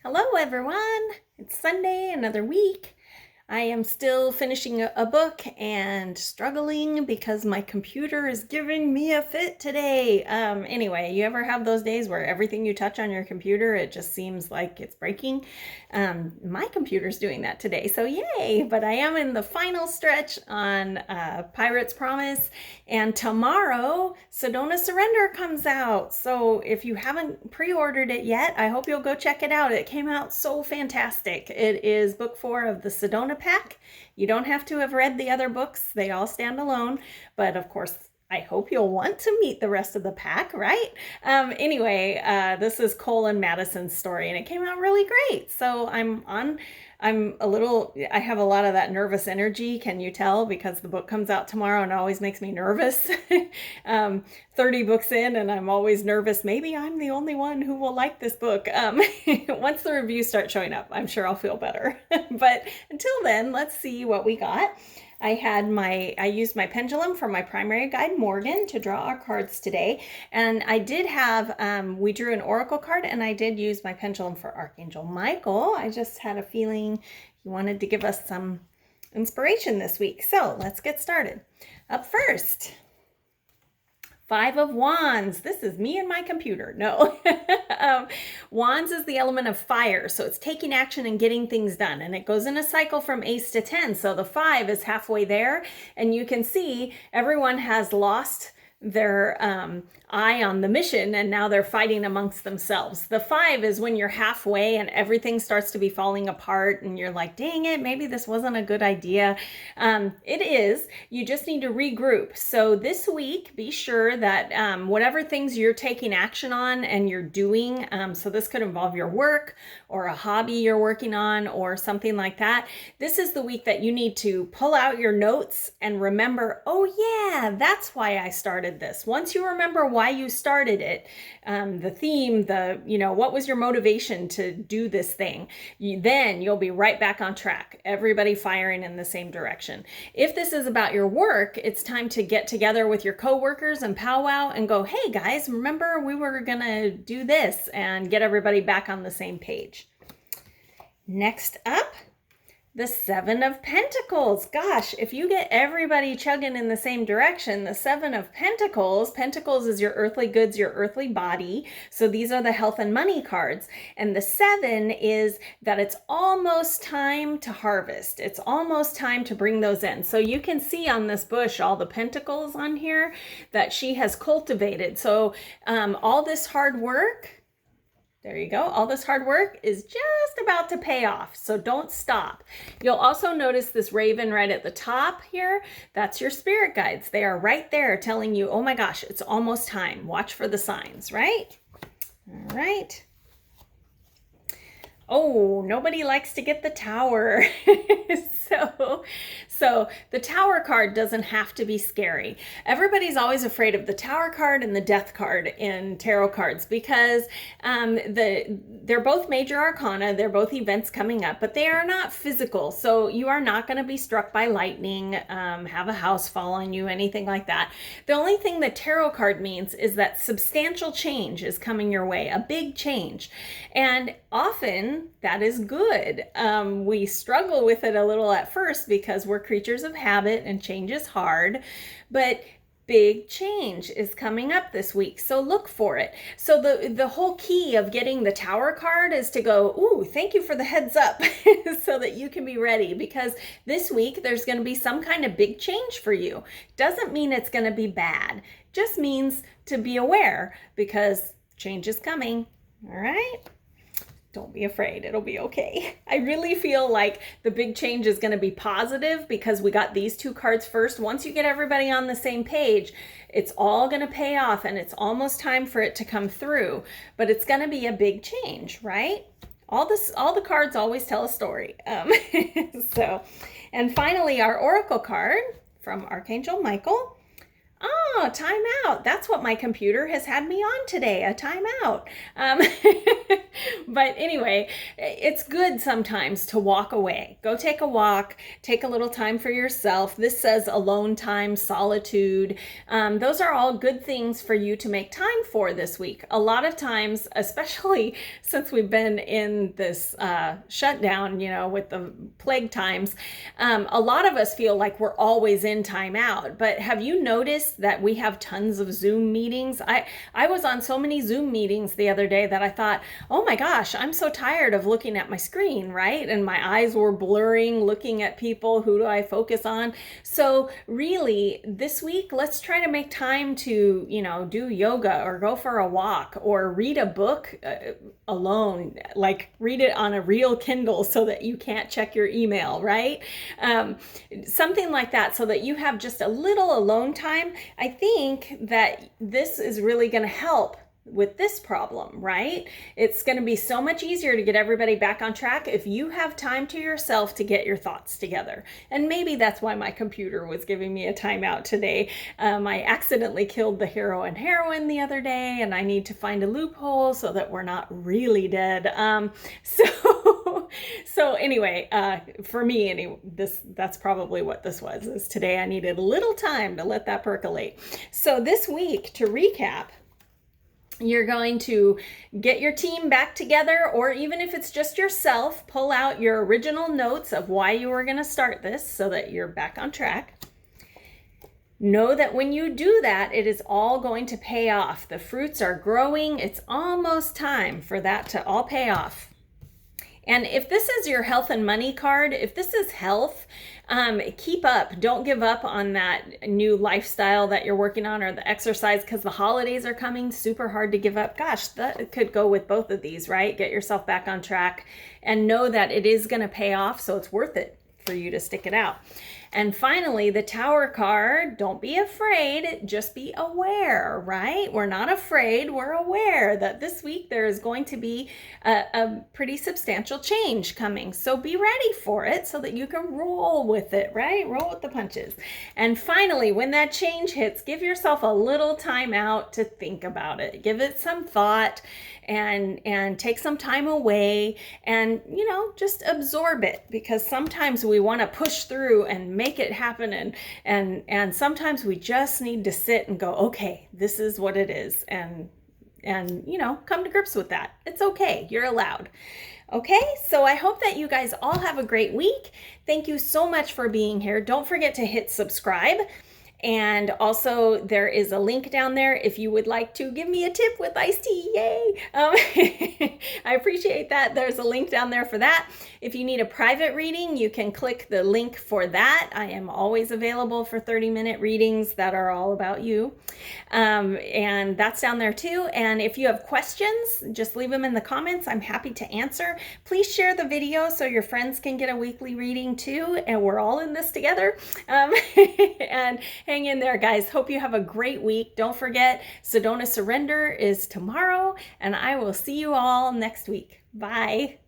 Hello, everyone. It's Sunday, another week. I am still finishing a book and struggling because my computer is giving me a fit today. Anyway, you ever have those days where everything you touch on your computer, it just seems like it's breaking? My computer's doing that today, so yay! But I am in the final stretch on Pirate's Promise, and tomorrow, Sedona Surrender comes out. So if you haven't pre-ordered it yet, I hope you'll go check it out. It came out so fantastic. It is book 4 of the Sedona pack. You don't have to have read the other books. They all stand alone. But of course, I hope you'll want to meet the rest of the pack, right? Anyway, this is Cole and Madison's story, and it came out really great. So I have a lot of that nervous energy, can you tell? Because the book comes out tomorrow and it always makes me nervous. 30 books in and I'm always nervous. Maybe I'm the only one who will like this book. Once the reviews start showing up, I'm sure I'll feel better. But until then, let's see what we got. I used my pendulum for my primary guide, Morgan, to draw our cards today. And I did have, we drew an oracle card, and I did use my pendulum for Archangel Michael. I just had a feeling he wanted to give us some inspiration this week. So let's get started. Up first, 5 of Wands. This is me and my computer. No. Wands is the element of fire, so it's taking action and getting things done. And it goes in a cycle from ace to 10. So the 5 is halfway there. And you can see everyone has lost their eye on the mission, and now they're fighting amongst themselves. The 5 is when you're halfway and everything starts to be falling apart and you're like, dang it, maybe this wasn't a good idea. It is. You just need to regroup. So this week, be sure that whatever things you're taking action on and you're doing, so this could involve your work or a hobby you're working on or something like that. This is the week that you need to pull out your notes and remember, oh yeah, that's why I started this. Once you remember why you started it, the theme, what was your motivation to do this thing, then you'll be right back on track. Everybody firing in the same direction. If this is about your work, it's time to get together with your coworkers and powwow and go, hey guys, remember we were gonna do this, and get everybody back on the same page. Next up, the 7 of Pentacles. Gosh, if you get everybody chugging in the same direction, the 7 of Pentacles, Pentacles is your earthly goods, your earthly body. So these are the health and money cards. And the 7 is that it's almost time to harvest. It's almost time to bring those in. So you can see on this bush, all the pentacles on here that she has cultivated. So all this hard work, there you go. All this hard work is just about to pay off, so don't stop. You'll also notice this raven right at the top here. That's your spirit guides. They are right there telling you, oh my gosh, it's almost time. Watch for the signs, right? All right. Oh, nobody likes to get the Tower. So the Tower card doesn't have to be scary. Everybody's always afraid of the Tower card and the Death card in tarot cards because they're both major arcana. They're both events coming up, but they are not physical. So you are not going to be struck by lightning, have a house fall on you, anything like that. The only thing the tarot card means is that substantial change is coming your way, a big change. And often that is good. We struggle with it a little at first because we're creatures of habit and change is hard, but big change is coming up this week, so look for it. So the whole key of getting the Tower card is to go, ooh, thank you for the heads up, so that you can be ready, because this week there's going to be some kind of big change for you. Doesn't mean it's going to be bad, just means to be aware because change is coming. All right? Don't be afraid, it'll be okay. I really feel like the big change is going to be positive because we got these 2 cards first. Once you get everybody on the same page, it's all going to pay off and it's almost time for it to come through. But it's going to be a big change, right? All the cards always tell a story. And finally, our oracle card from Archangel Michael. Oh, timeout. That's what my computer has had me on today, a timeout. But anyway, it's good sometimes to walk away. Go take a walk, take a little time for yourself. This says alone time, solitude. Those are all good things for you to make time for this week. A lot of times, especially since we've been in this shutdown, with the plague times, a lot of us feel like we're always in time out. But have you noticed that we have tons of Zoom meetings? I was on so many Zoom meetings the other day that I thought, oh my gosh, I'm so tired of looking at my screen, right? And my eyes were blurring, looking at people. Who do I focus on? So really, this week, let's try to make time to, do yoga or go for a walk or read a book alone, like read it on a real Kindle so that you can't check your email, right? Something like that so that you have just a little alone time. I think that this is really going to help with this problem, right? It's going to be so much easier to get everybody back on track if you have time to yourself to get your thoughts together. And maybe that's why my computer was giving me a timeout today. I accidentally killed the hero and heroine the other day, and I need to find a loophole so that we're not really dead. So anyway, for me, that's probably what this was, is today I needed a little time to let that percolate. So this week, to recap, you're going to get your team back together, or even if it's just yourself, pull out your original notes of why you were going to start this so that you're back on track. Know that when you do that, it is all going to pay off. The fruits are growing. It's almost time for that to all pay off. And if this is your health and money card, if this is health, keep up. Don't give up on that new lifestyle that you're working on or the exercise, because the holidays are coming. Super hard to give up. Gosh, that could go with both of these, right? Get yourself back on track and know that it is going to pay off, so it's worth it for you to stick it out. And finally, the Tower card, don't be afraid, just be aware, right? We're not afraid, we're aware that this week there is going to be a pretty substantial change coming. So be ready for it so that you can roll with it, right? Roll with the punches. And finally, when that change hits, give yourself a little time out to think about it. Give it some thought and take some time away and, just absorb it, because sometimes we want to push through and make it happen, and sometimes we just need to sit and go, okay, this is what it is, and come to grips with that. It's okay, you're allowed. Okay, so I hope that you guys all have a great week. Thank you so much for being here. Don't forget to hit subscribe. And also there is a link down there if you would like to give me a tip with iced tea. Yay! I appreciate that. There's a link down there for that. If you need a private reading, you can click the link for that. I am always available for 30-minute readings that are all about you. And that's down there too. And if you have questions, just leave them in the comments. I'm happy to answer. Please share the video so your friends can get a weekly reading too. And we're all in this together. And hang in there, guys. Hope you have a great week. Don't forget, Sedona Surrender is tomorrow, and I will see you all next week. Bye.